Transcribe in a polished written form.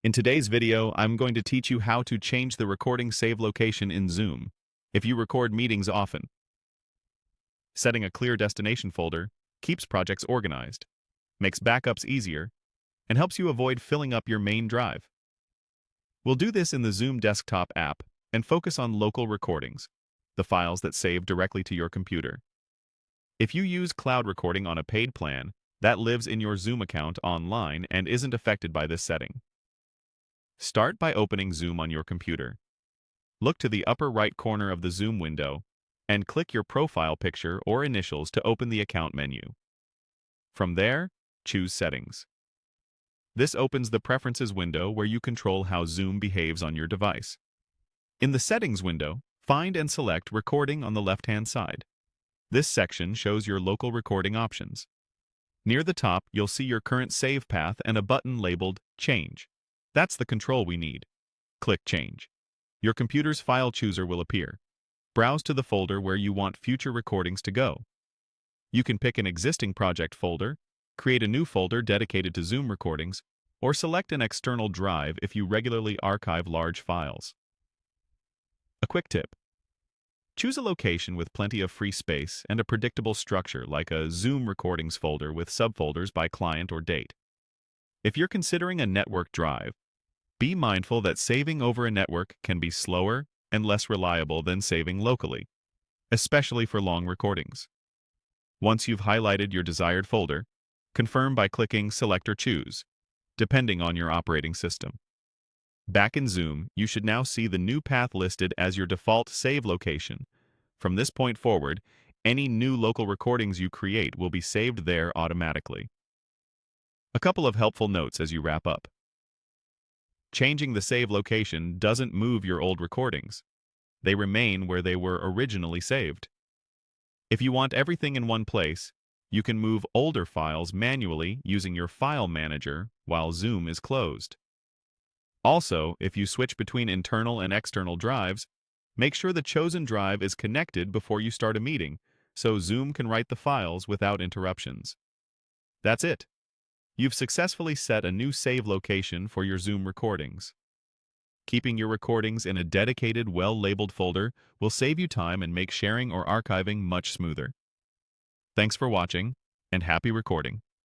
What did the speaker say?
In today's video, I'm going to teach you how to change the recording save location in Zoom if you record meetings often. Setting a clear destination folder keeps projects organized, makes backups easier, and helps you avoid filling up your main drive. We'll do this in the Zoom desktop app and focus on local recordings, the files that save directly to your computer. If you use cloud recording on a paid plan, that lives in your Zoom account online and isn't affected by this setting. Start by opening Zoom on your computer. Look to the upper right corner of the Zoom window and click your profile picture or initials to open the account menu. From there, choose Settings. This opens the Preferences window where you control how Zoom behaves on your device. In the Settings window, find and select Recording on the left-hand side. This section shows your local recording options. Near the top, you'll see your current save path and a button labeled Change. That's the control we need. Click Change. Your computer's file chooser will appear. Browse to the folder where you want future recordings to go. You can pick an existing project folder, create a new folder dedicated to Zoom recordings, or select an external drive if you regularly archive large files. A quick tip. Choose a location with plenty of free space and a predictable structure like a Zoom recordings folder with subfolders by client or date. If you're considering a network drive, be mindful that saving over a network can be slower and less reliable than saving locally, especially for long recordings. Once you've highlighted your desired folder, confirm by clicking Select or Choose, depending on your operating system. Back in Zoom, you should now see the new path listed as your default save location. From this point forward, any new local recordings you create will be saved there automatically. A couple of helpful notes as you wrap up. Changing the save location doesn't move your old recordings. They remain where they were originally saved. If you want everything in one place, you can move older files manually using your file manager while Zoom is closed. Also, if you switch between internal and external drives, make sure the chosen drive is connected before you start a meeting, so Zoom can write the files without interruptions. That's it. You've successfully set a new save location for your Zoom recordings. Keeping your recordings in a dedicated, well-labeled folder will save you time and make sharing or archiving much smoother. Thanks for watching, and happy recording.